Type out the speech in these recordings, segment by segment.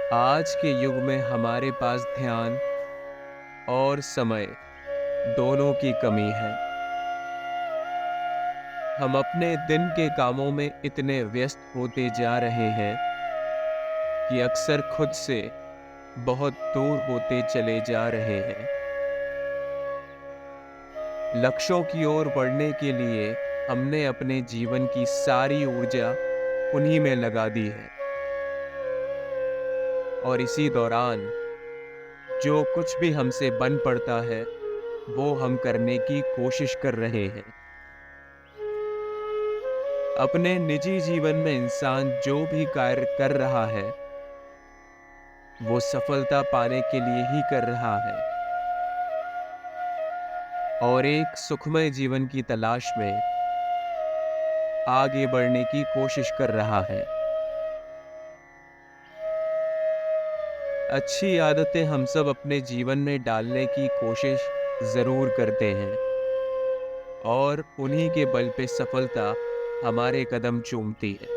आज के युग में हमारे पास ध्यान और समय दोनों की कमी है। हम अपने दिन के कामों में इतने व्यस्त होते जा रहे हैं कि अक्सर खुद से बहुत दूर होते चले जा रहे हैं। लक्ष्यों की ओर बढ़ने के लिए हमने अपने जीवन की सारी ऊर्जा उन्हीं में लगा दी है और इसी दौरान जो कुछ भी हमसे बन पड़ता है वो हम करने की कोशिश कर रहे हैं। अपने निजी जीवन में इंसान जो भी कार्य कर रहा है वो सफलता पाने के लिए ही कर रहा है और एक सुखमय जीवन की तलाश में आगे बढ़ने की कोशिश कर रहा है। अच्छी आदतें हम सब अपने जीवन में डालने की कोशिश जरूर करते हैं और उन्हीं के बल पे सफलता हमारे कदम चूमती है।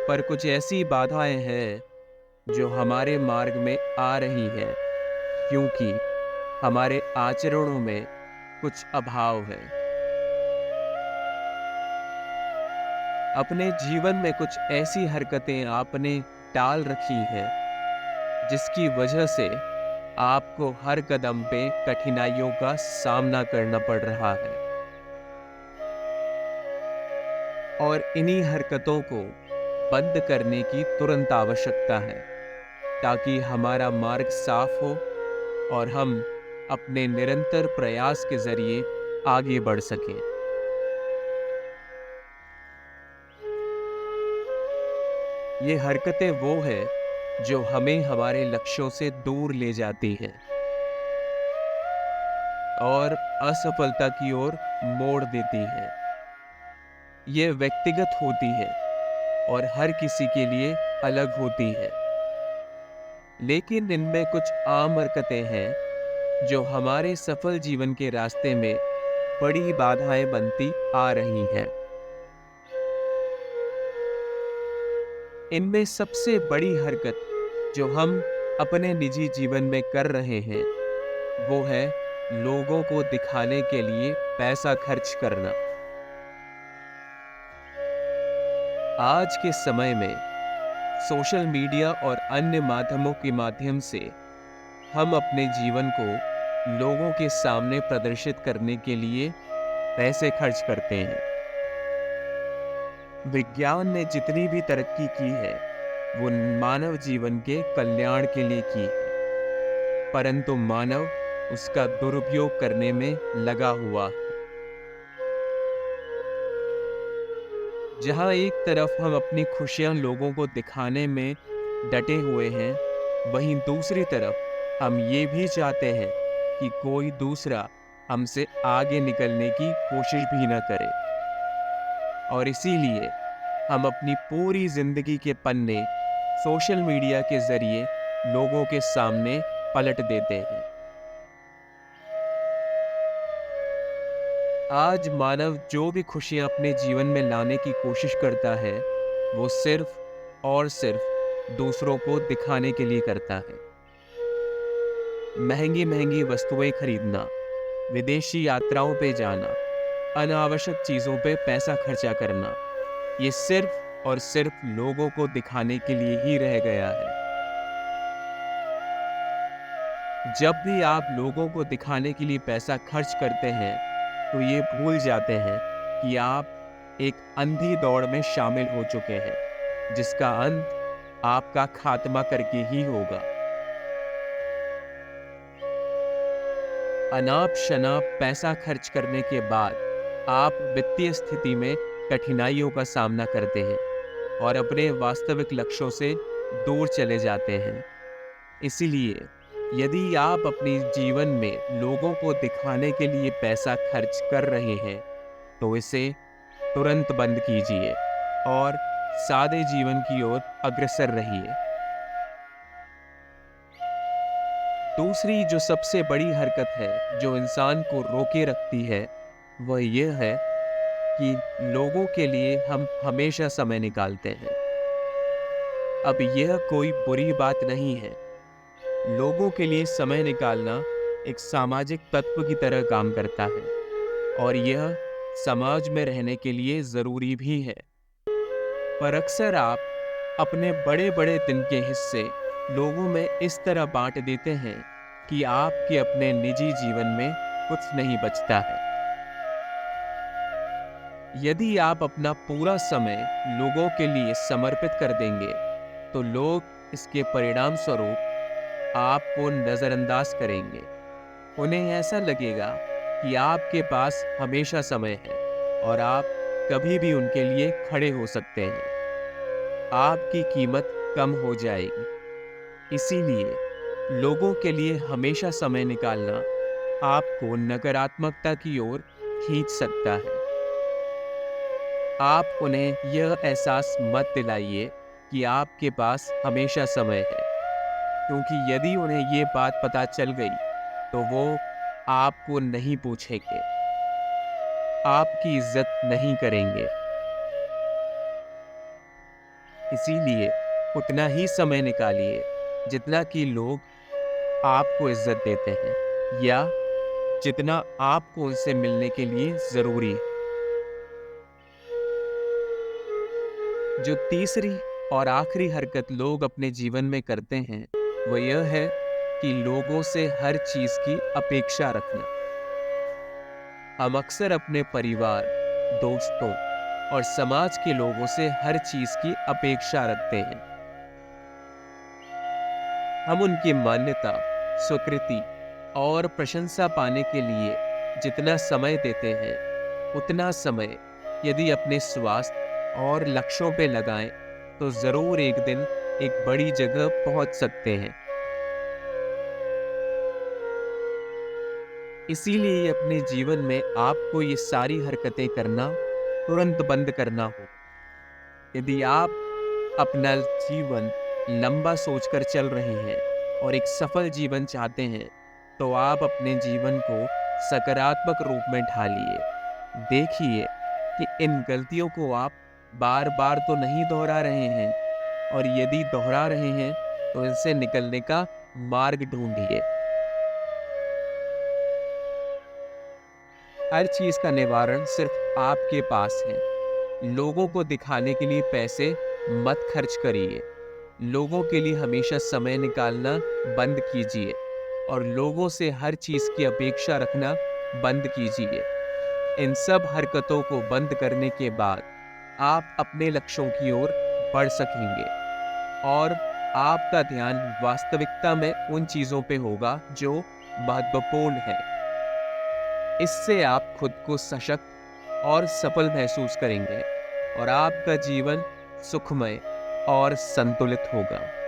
पर कुछ ऐसी बाधाएं हैं जो हमारे मार्ग में आ रही हैं क्योंकि हमारे आचरणों में कुछ अभाव है। अपने जीवन में कुछ ऐसी हरकतें आपने टाल रखी हैं जिसकी वजह से आपको हर कदम पे कठिनाइयों का सामना करना पड़ रहा है और इन्हीं हरकतों को बंद करने की तुरंत आवश्यकता है ताकि हमारा मार्ग साफ हो और हम अपने निरंतर प्रयास के जरिए आगे बढ़ सकें। ये हरकतें वो है जो हमें हमारे लक्ष्यों से दूर ले जाती हैं और असफलता की ओर मोड़ देती हैं। ये व्यक्तिगत होती है और हर किसी के लिए अलग होती है, लेकिन इनमें कुछ आम हरकतें हैं जो हमारे सफल जीवन के रास्ते में बड़ी बाधाएं बनती आ रही हैं। इनमें सबसे बड़ी हरकत जो हम अपने निजी जीवन में कर रहे हैं वो है लोगों को दिखाने के लिए पैसा खर्च करना। आज के समय में सोशल मीडिया और अन्य माध्यमों के माध्यम से हम अपने जीवन को लोगों के सामने प्रदर्शित करने के लिए पैसे खर्च करते हैं। विज्ञान ने जितनी भी तरक्की की है वो मानव जीवन के कल्याण के लिए की है, परंतु मानव उसका दुरुपयोग करने में लगा हुआ है। जहां एक तरफ हम अपनी खुशियां लोगों को दिखाने में डटे हुए हैं, वहीं दूसरी तरफ हम ये भी चाहते हैं कि कोई दूसरा हमसे आगे निकलने की कोशिश भी न करे और इसीलिए हम अपनी पूरी जिंदगी के पन्ने सोशल मीडिया के जरिए लोगों के सामने पलट देते हैं। आज मानव जो भी खुशियां अपने जीवन में लाने की कोशिश करता है वो सिर्फ और सिर्फ दूसरों को दिखाने के लिए करता है। महंगी महंगी वस्तुएं खरीदना, विदेशी यात्राओं पे जाना, अनावश्यक चीजों पे पैसा खर्चा करना, ये सिर्फ और सिर्फ लोगों को दिखाने के लिए ही रह गया है। जब भी आप लोगों को दिखाने के लिए पैसा खर्च करते हैं तो ये भूल जाते हैं कि आप एक अंधी दौड़ में शामिल हो चुके हैं जिसका अंत आपका खात्मा करके ही होगा। अनाप शनाप पैसा खर्च करने के बाद आप वित्तीय स्थिति में कठिनाइयों का सामना करते हैं और अपने वास्तविक लक्ष्यों से दूर चले जाते हैं। इसीलिए यदि आप अपने जीवन में लोगों को दिखाने के लिए पैसा खर्च कर रहे हैं तो इसे तुरंत बंद कीजिए और सादे जीवन की ओर अग्रसर रहिए। दूसरी जो सबसे बड़ी हरकत है जो इंसान को रोके रखती है वह यह है कि लोगों के लिए हम हमेशा समय निकालते हैं। अब यह कोई बुरी बात नहीं है। लोगों के लिए समय निकालना एक सामाजिक तत्व की तरह काम करता है और यह समाज में रहने के लिए ज़रूरी भी है। पर अक्सर आप अपने बड़े-बड़े दिन के हिस्से लोगों में इस तरह बाँट देते हैं कि आपके अपने निजी जीवन में कुछ नहीं बचता है। यदि आप अपना पूरा समय लोगों के लिए समर्पित कर देंगे, तो लोग इसके परिणाम स्वरूप आपको नज़रअंदाज करेंगे। उन्हें ऐसा लगेगा कि आपके पास हमेशा समय है और आप कभी भी उनके लिए खड़े हो सकते हैं। आपकी कीमत कम हो जाएगी। इसीलिए लोगों के लिए हमेशा समय निकालना आपको नकारात्मकता की ओर खींच सकता है। आप उन्हें यह एहसास मत दिलाइए कि आपके पास हमेशा समय है, क्योंकि यदि उन्हें ये बात पता चल गई, तो वो आपको नहीं पूछेंगे, आपकी इज्जत नहीं करेंगे। इसीलिए उतना ही समय निकालिए जितना कि लोग आपको इज्जत देते हैं या जितना आपको उनसे मिलने के लिए जरूरी है। जो तीसरी और आखिरी हरकत लोग अपने जीवन में करते हैं, वो यह है कि लोगों से हर चीज की अपेक्षा रखना। हम अक्सर अपने परिवार, दोस्तों और समाज के लोगों से हर चीज की अपेक्षा रखते हैं। हम उनकी मान्यता, स्वीकृति और प्रशंसा पाने के लिए जितना समय देते हैं, उतना समय यदि अपने स्वास्थ्य और लक्ष्यों पे लगाएं, तो जरूर एक दिन एक बड़ी जगह पहुंच सकते हैं। इसीलिए अपने जीवन में आपको ये सारी हरकतें करना तुरंत बंद करना होगा। यदि आप अपना जीवन लंबा सोचकर चल रहे हैं और एक सफल जीवन चाहते हैं, तो आप अपने जीवन को सकारात्मक रूप में ढालिए। देखिए कि इन गलतियों को आप बार बार तो नहीं दोहरा रहे हैं, और यदि दोहरा रहे हैं तो इनसे निकलने का मार्ग ढूंढिए। हर चीज का निवारण सिर्फ आपके पास है। लोगों को दिखाने के लिए पैसे मत खर्च करिए। लोगों के लिए हमेशा समय निकालना बंद कीजिए और लोगों से हर चीज की अपेक्षा रखना बंद कीजिए। इन सब हरकतों को बंद करने के बाद आप अपने लक्ष्यों की ओर बढ़ सकेंगे और आपका ध्यान वास्तविकता में उन चीजों पे होगा जो महत्वपूर्ण है। इससे आप खुद को सशक्त और सफल महसूस करेंगे और आपका जीवन सुखमय और संतुलित होगा।